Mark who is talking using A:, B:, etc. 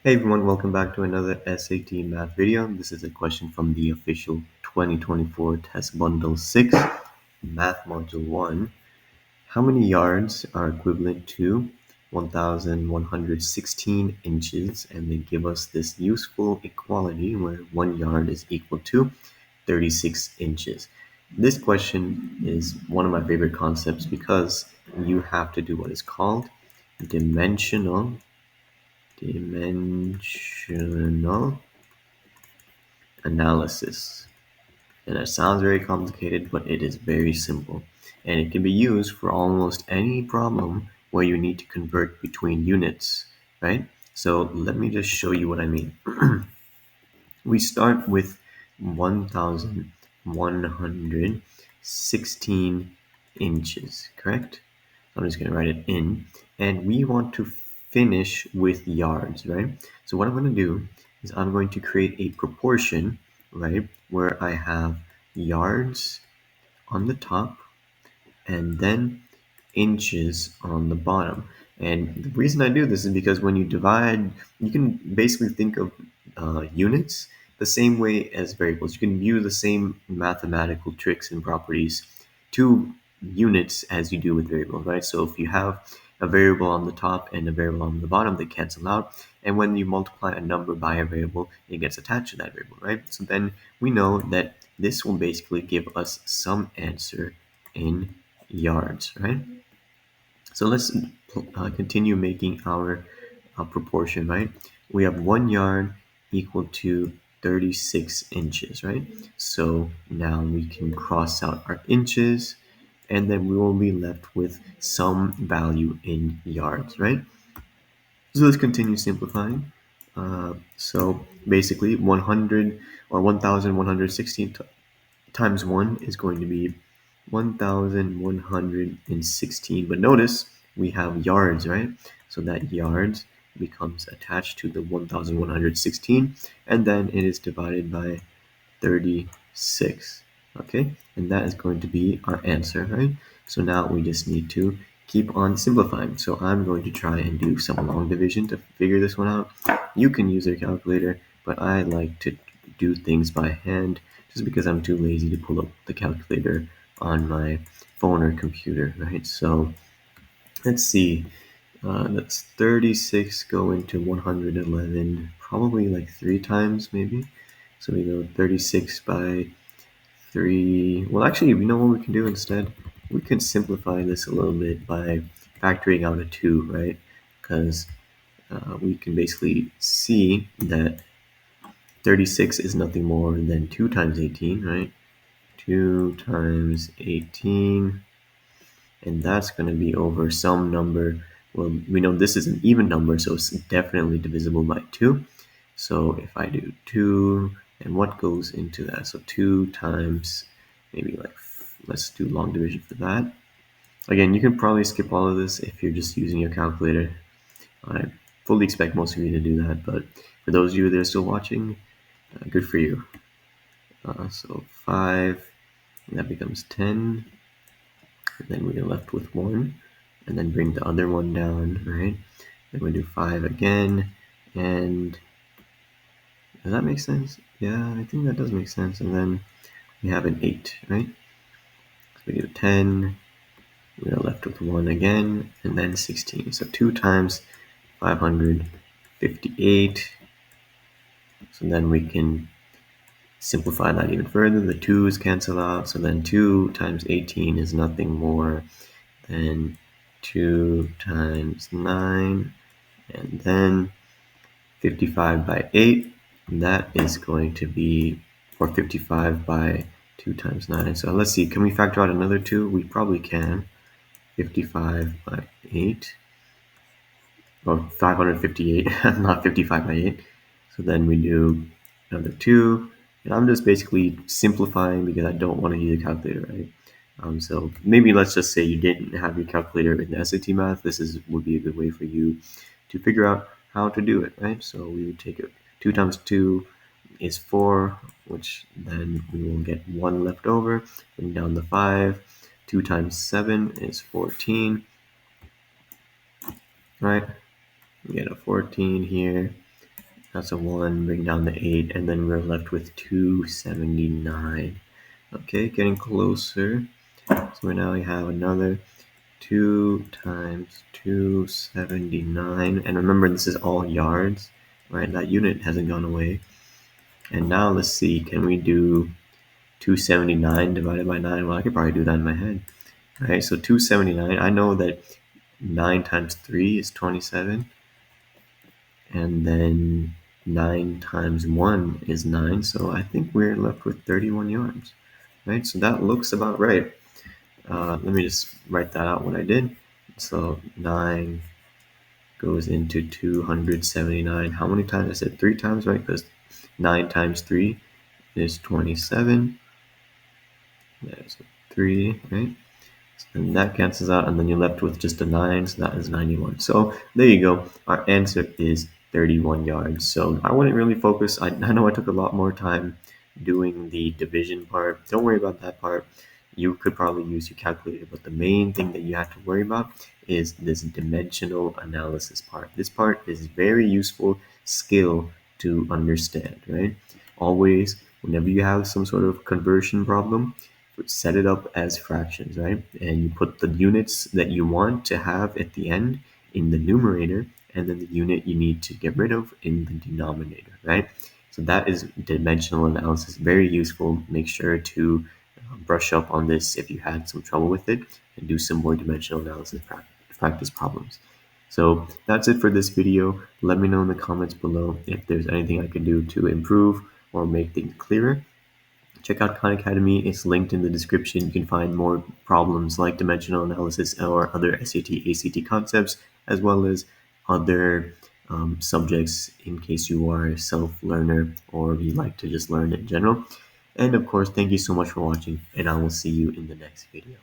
A: Hey everyone, welcome back to another SAT math video. This is a question from the official 2024 test bundle 6, math module 1. How many yards are equivalent to 1,116 inches? And they give us this useful equality where 1 yard is equal to 36 inches. This question is one of my favorite concepts because you have to do what is called dimensional analysis. And it sounds very complicated, but it is very simple. And it can be used for almost any problem where you need to convert between units, right? So let me just show you what I mean. We start with 1,116 inches, correct? I'm just going to write it in. And we want to finish with yards, right? So what I'm going to do is I'm going to create a proportion, right, where I have yards on the top and then inches on the bottom. And the reason I do this is because when you divide, you can basically think of units the same way as variables. You can view the same mathematical tricks and properties to units as you do with variables, right? So if you have a variable on the top and a variable on the bottom, they cancel out. And when you multiply a number by a variable, it gets attached to that variable, right? So then we know that this will basically give us some answer in yards, right? So let's continue making our proportion, right? We have 1 yard equal to 36 inches, right? So now we can cross out our inches and then we will be left with some value in yards, right? So let's continue simplifying. So basically 100 or 1,116 times 1 is going to be 1,116. But notice we have yards, right? So that yards becomes attached to the 1,116 and then it is divided by 36. Okay, and that is going to be our answer, right? So now we just need to keep on simplifying. So I'm going to try and do some long division to figure this one out. You can use a calculator, but I like to do things by hand just because I'm too lazy to pull up the calculator on my phone or computer, right? So let's see. That's 36 go into 111, probably like 3 times maybe. So we go 36 by 3. Well, actually, we know what we can do instead. We can simplify this a little bit by factoring out a 2, right? Because we can basically see that 36 is nothing more than 2 times 18, right? 2 times 18, and that's going to be over some number. Well, we know this is an even number, so it's definitely divisible by 2. So if I do 2, and what goes into that? So 2 times, maybe like, let's do long division for that. Again, you can probably skip all of this if you're just using your calculator. I fully expect most of you to do that, but for those of you that are still watching, good for you. So 5, and that becomes 10, and then we're left with 1, and then bring the other one down, right? Then we do 5 again, and does that make sense? Yeah, I think that does make sense. And then we have an 8, right? So we do 10, we are left with 1 again, and then 16. So 2 times 558. So then we can simplify that even further. The 2's cancel out, so then 2 times 18 is nothing more than 2 times 9, and then 55 by 8, and that is going to be, or 55 by 2 times 9. So let's see, can we factor out another 2? We probably can. 55 by 8, or 558, not 55 by 8. So then we do another 2, and I'm just basically simplifying because I don't want to use a calculator, right? So maybe let's just say you didn't have your calculator in the SAT math. This would be a good way for you to figure out how to do it, right? So we would take it 2 times 2 is 4, which then we will get 1 left over. Bring down the 5. 2 times 7 is 14, right? We get a 14 here. That's a 1, bring down the 8, and then we're left with 279. Okay, getting closer. So now we have another 2 times 279. And remember, this is all yards, right? That unit hasn't gone away. And now let's see, can we do 279 divided by 9? Well, I could probably do that in my head. All right, so 279, I know that 9 times 3 is 27. And then 9 times 1 is 9. So I think we're left with 31 yards, right? So that looks about right. Let me just write that out what I did. So 9 goes into 279. How many times? I said 3 times, right? Because 9 times 3 is 27. There's 3, right? And that cancels out, and then you're left with just a 9, so that is 91. So there you go. Our answer is 31 yards. So I wouldn't really focus. I know I took a lot more time doing the division part. Don't worry about that part. You could probably use your calculator, but the main thing that you have to worry about is this dimensional analysis part. This part is very useful skill to understand, right? Always, whenever you have some sort of conversion problem, set it up as fractions, right? And you put the units that you want to have at the end in the numerator, and then the unit you need to get rid of in the denominator, right? So that is dimensional analysis, very useful. Make sure to brush up on this if you had some trouble with it, and do some more dimensional analysis practice problems. So that's it for this video. Let me know in the comments below if there's anything I can do to improve or make things clearer. Check out Khan Academy. It's linked in the description. You can find more problems like dimensional analysis or other SAT, ACT concepts, as well as other subjects in case you are a self-learner or you like to just learn in general. And of course, thank you so much for watching, and I will see you in the next video.